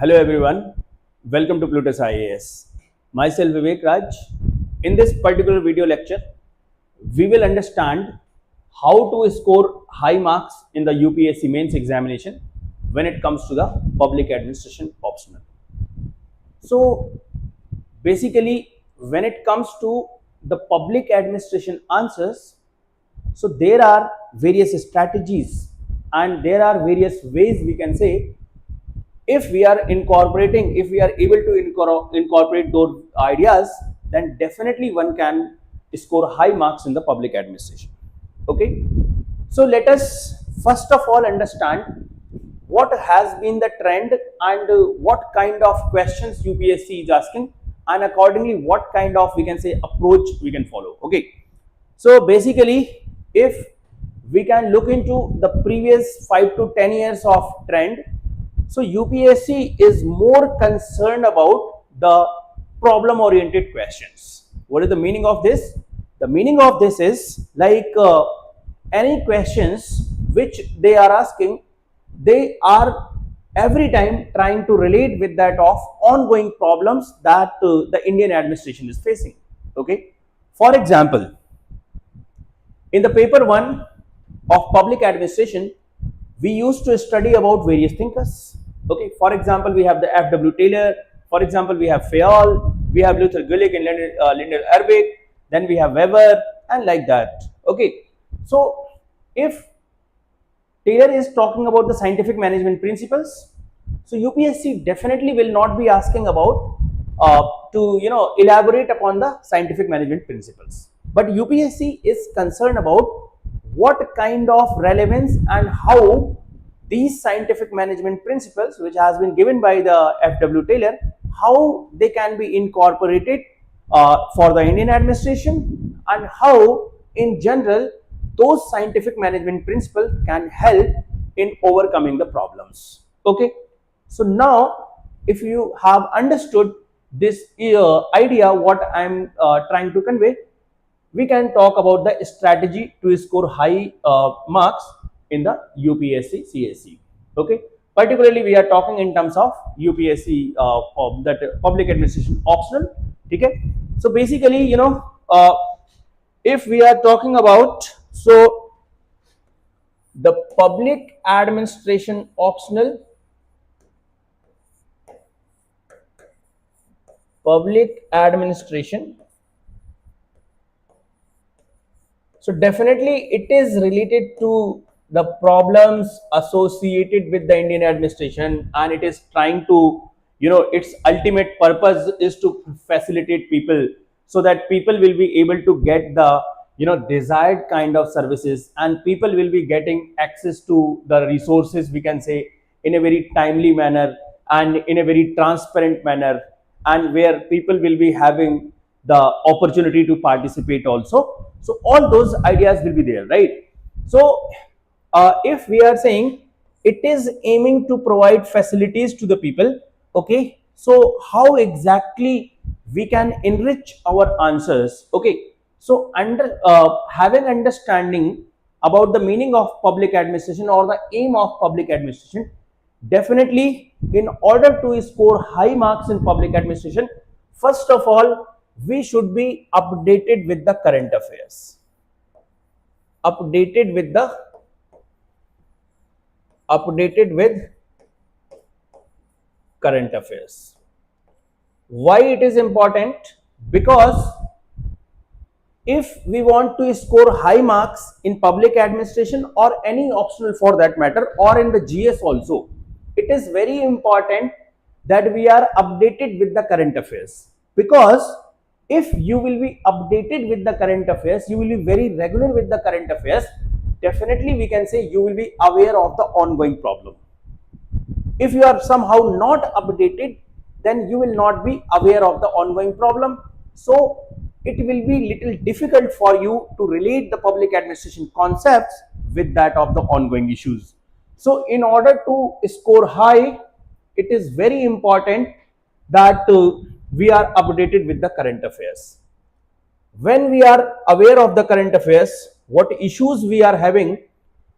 Hello everyone, welcome to Plutus IAS. Myself Vivek Raj. In this particular video lecture, we will understand how to score high marks in the UPSC mains examination when it comes to the public administration optional. So basically, when it comes to the public administration answers, so there are various strategies and there are various ways we can say if we are able to incorporate those ideas, then definitely one can score high marks in the public administration. Okay, so let us first of all understand what has been the trend and what kind of questions UPSC is asking, and accordingly what kind of we can say approach we can follow. Okay, so basically if we can look into the previous 5 to 10 years of trend, so UPSC is more concerned about the problem oriented questions. What is the meaning of this? The meaning of this is like any questions which they are asking, they are every time trying to relate with that of ongoing problems that the Indian administration is facing. Okay, for example, in the paper 1 of public administration, we used to study about various thinkers. Okay, for example, we have the F.W. Taylor, for example, we have Fayol, we have Luther Gulick and Lyndon Erbig, then we have Weber, and like that. Okay, so if Taylor is talking about the scientific management principles, so UPSC definitely will not be asking about to elaborate upon the scientific management principles, but UPSC is concerned about what kind of relevance and how these scientific management principles which has been given by the F.W. Taylor, how they can be incorporated for the Indian administration, and how in general those scientific management principles can help in overcoming the problems. Okay, so now if you have understood this idea what I am trying to convey, we can talk about the strategy to score high marks in the UPSC CSE. Okay, particularly we are talking in terms of UPSC of that public administration optional. Okay, so basically if we are talking about the public administration optional, so definitely it is related to the problems associated with the Indian administration, and it is trying to, its ultimate purpose is to facilitate people so that people will be able to get the desired kind of services, and people will be getting access to the resources we can say in a very timely manner and in a very transparent manner, and where people will be having the opportunity to participate also. So all those ideas will be there, right? So if we are saying it is aiming to provide facilities to the people, okay, so how exactly we can enrich our answers? Okay, so having understanding about the meaning of public administration or the aim of public administration, definitely in order to score high marks in public administration, first of all we should be updated with the current affairs. Updated with current affairs. Why it is important? Because if we want to score high marks in public administration or any optional for that matter, or in the GS also, it is very important that we are updated with the current affairs, because if you will be updated with the current affairs, you will be very regular with the current affairs, definitely we can say you will be aware of the ongoing problem. If you are somehow not updated, then you will not be aware of the ongoing problem. So it will be little difficult for you to relate the public administration concepts with that of the ongoing issues. So in order to score high, it is very important that we are updated with the current affairs. When we are aware of the current affairs, what issues we are having,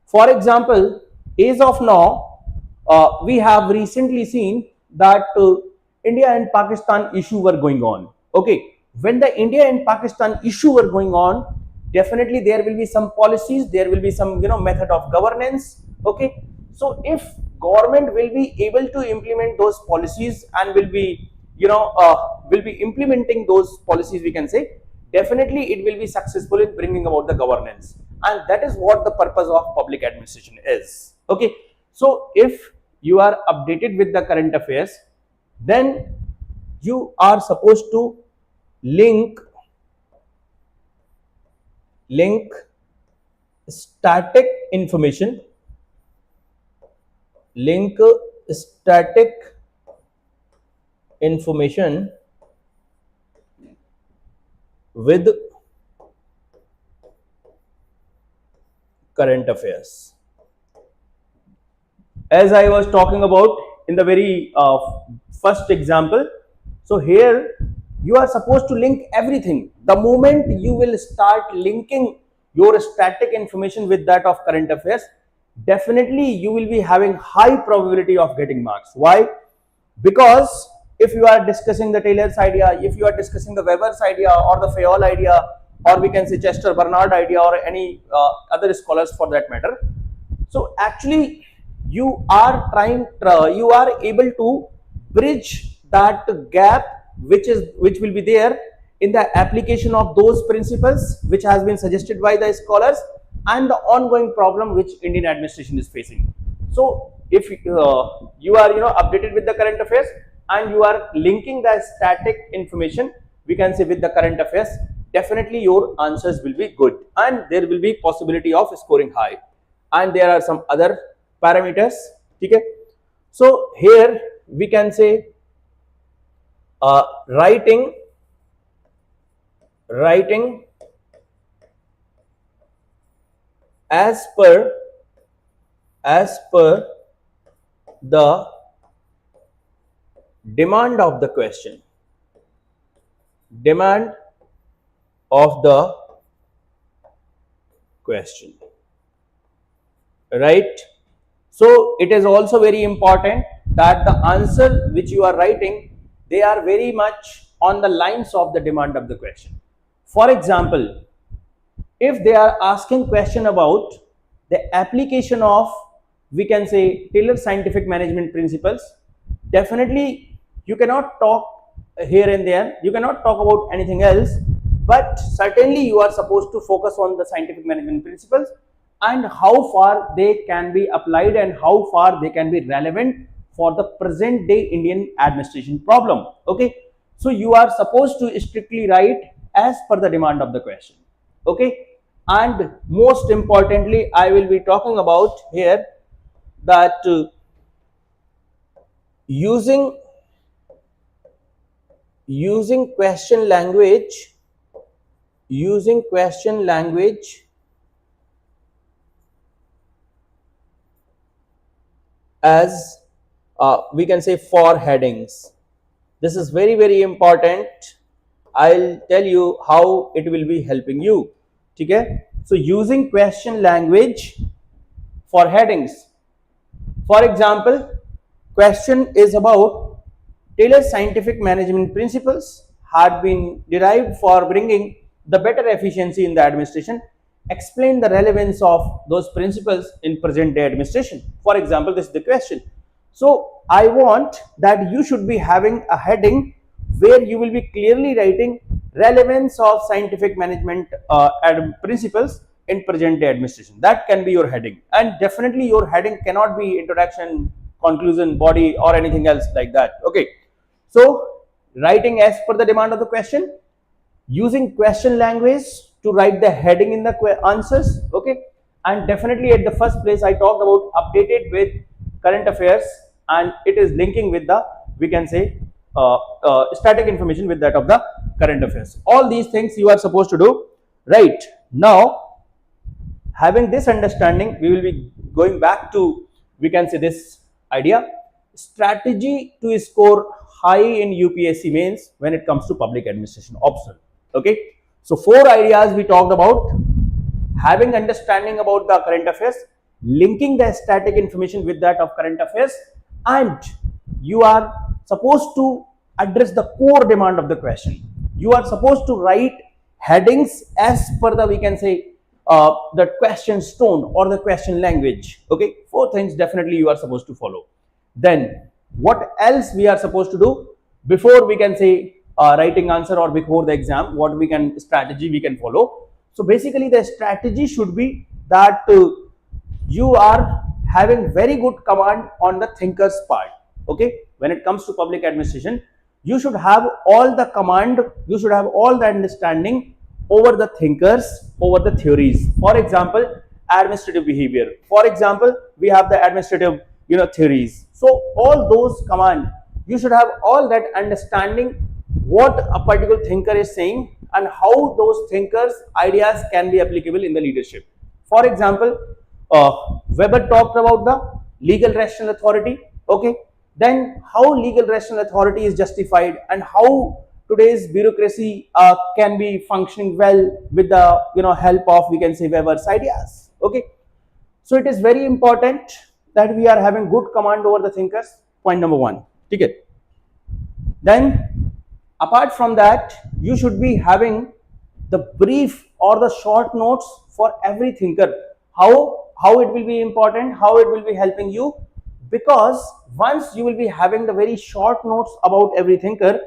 for example, as of now, we have recently seen that India and Pakistan issue were going on. Okay, when the India and Pakistan issue were going on, definitely there will be some policies, there will be some method of governance. Okay, so if government will be able to implement those policies and will be implementing those policies, we can say definitely it will be successful in bringing about the governance, and that is what the purpose of public administration is. Okay, so if you are updated with the current affairs, then you are supposed to link static information, with current affairs. As I was talking about in the very first example, so here you are supposed to link everything. The moment you will start linking your static information with that of current affairs, definitely you will be having high probability of getting marks. Why? Because if you are discussing the Taylor's idea, if you are discussing the Weber's idea or the Fayol idea, or we can say Chester Bernard idea, or any other scholars for that matter, so actually you are able to bridge that gap which will be there in the application of those principles which has been suggested by the scholars and the ongoing problem which Indian administration is facing. So if you are updated with the current affairs and you are linking the static information, we can say, with the current affairs, definitely your answers will be good and there will be possibility of scoring high. And there are some other parameters. Okay, so here we can say writing as per the demand of the question, right? So it is also very important that the answer which you are writing, they are very much on the lines of the demand of the question. For example, if they are asking question about the application of, we can say, Taylor's scientific management principles, definitely you cannot talk here and there, you cannot talk about anything else, but certainly you are supposed to focus on the scientific management principles and how far they can be applied and how far they can be relevant for the present day Indian administration problem. Okay, so you are supposed to strictly write as per the demand of the question. Okay, and most importantly, I will be talking about here that using question language as we can say for headings. This is very, very important. I'll tell you how it will be helping you. Okay, so using question language for headings. For example, question is about Taylor's scientific management principles had been derived for bringing the better efficiency in the administration. Explain the relevance of those principles in present day administration. For example, this is the question. So I want that you should be having a heading where you will be clearly writing relevance of scientific management principles in present day administration. That can be your heading, and definitely your heading cannot be introduction, conclusion, body, or anything else like that. Okay, so writing as per the demand of the question, using question language to write the heading in the answers. Okay, and definitely at the first place I talked about updated with current affairs, and it is linking with the, we can say, static information with that of the current affairs. All these things you are supposed to do. Right now, having this understanding, we will be going back to, we can say, this idea: strategy to score high in UPSC mains when it comes to public administration optional. Okay, so 4 ideas we talked about: having understanding about the current affairs, linking the static information with that of current affairs, and you are supposed to address the core demand of the question. You are supposed to write headings as per the, we can say, the question tone or the question language. Okay, 4 things definitely you are supposed to follow. Then what else we are supposed to do before, we can say, writing answer, or before the exam, what we can strategy we can follow. So basically the strategy should be that you are having very good command on the thinkers part. Okay, when it comes to public administration, you should have all the command, you should have all the understanding over the thinkers, over the theories. For example, administrative behavior. For example, we have the administrative, theories. So all those command, you should have all that understanding what a particular thinker is saying and how those thinkers' ideas can be applicable in the leadership. For example, Weber talked about the legal rational authority. Okay, then how legal rational authority is justified and how today's bureaucracy can be functioning well with the help of, we can say, Weber's ideas. Okay, so it is very important that we are having good command over the thinkers. Point number 1. Okay. Then apart from that, you should be having the brief or the short notes for every thinker. How it will be important, how it will be helping you, because once you will be having the very short notes about every thinker,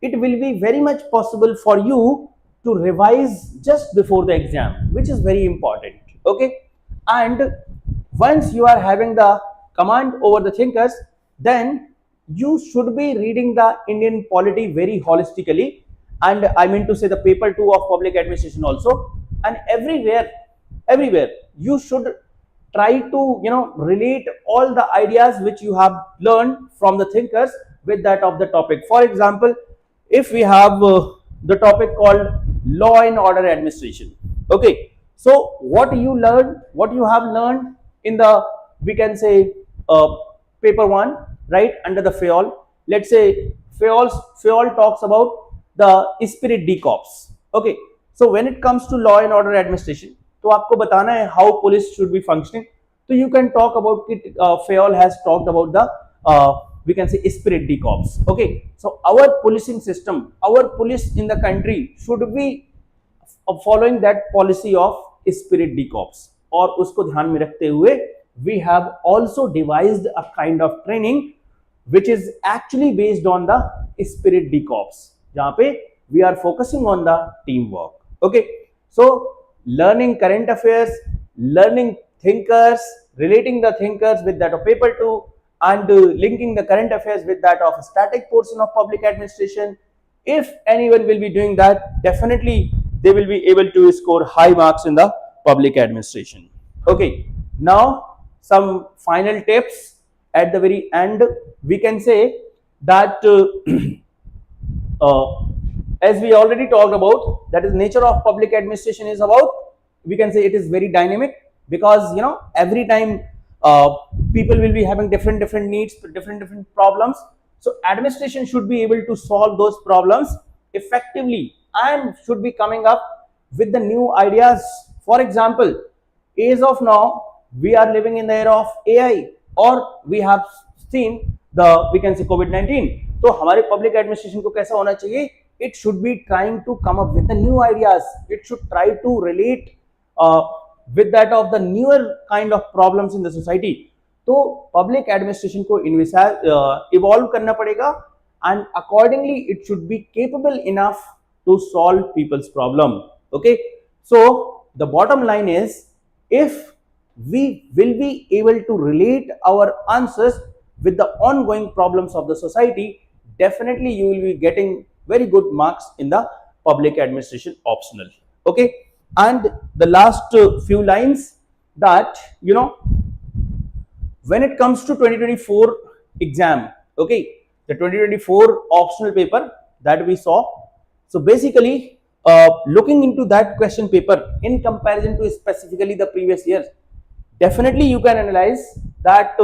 it will be very much possible for you to revise just before the exam, which is very important. Okay, and once you are having the command over the thinkers, then you should be reading the Indian polity very holistically, and I mean to say the paper 2 of public administration also, and everywhere you should try to relate all the ideas which you have learned from the thinkers with that of the topic. For example, if we have the topic called law and order administration. Okay, so what you have learned in the, we can say, paper 1, right, under the FAOL. Let's say FAOL talks about the spirit decops. Okay, so when it comes to law and order administration, तो आपको बताना है how police should be functioning. So you can talk about it. FAOL has talked about the we can say spirit decops. Okay, so our policing system, our police in the country should be following that policy of spirit decops. और उसको ध्यान में रखते हुए we have also devised a kind of training which is actually based on the spirit decops, जहाँ पे we are focusing on the teamwork. Okay, so learning current affairs, learning thinkers, relating the thinkers with that of paper 2, and linking the current affairs with that of static portion of public administration. If anyone will be doing that, definitely they will be able to score high marks in the public administration. Okay, now some final tips at the very end. We can say that as we already talked about, that is nature of public administration is about, we can say it is very dynamic, because every time people will be having different needs, different problems. So administration should be able to solve those problems effectively and should be coming up with the new ideas. For example, as of now we are living in the era of AI, or we have seen the, we can say, COVID-19. तो हमारे public administration को कैसा होना चाहिए? It should be trying to come up with the new ideas. It should try to relate with that of the newer kind of problems in the society. तो public administration को evolve करना पड़ेगा, and accordingly it should be capable enough to solve people's problem. Okay, so the bottom line is, if we will be able to relate our answers with the ongoing problems of the society, definitely you will be getting very good marks in the public administration optional. Okay, and the last few lines, that when it comes to 2024 exam, okay, the 2024 optional paper that we saw, so basically looking into that question paper in comparison to specifically the previous years, definitely you can analyze that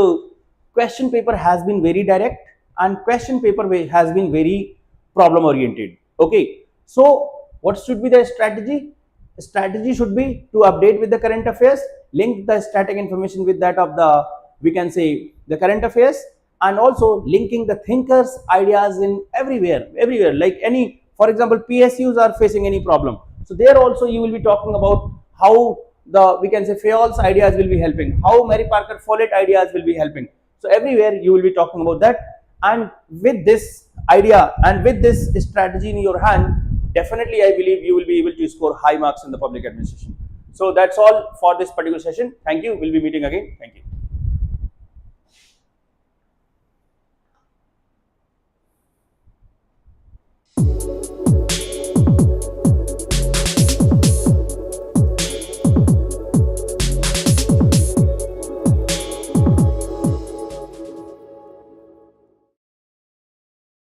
question paper has been very direct and question paper has been very problem oriented. Okay, so what should be the strategy? Strategy should be to update with the current affairs, link the static information with that of the, we can say, the current affairs, and also linking the thinkers ideas in everywhere, like any, for example, PSUs are facing any problem, so there also you will be talking about how the, we can say, Fayol's ideas will be helping, how Mary Parker Follett ideas will be helping. So everywhere you will be talking about that, and with this idea and with this strategy in your hand, definitely I believe you will be able to score high marks in the public administration. So that's all for this particular session. Thank you. We'll be meeting again. Thank you.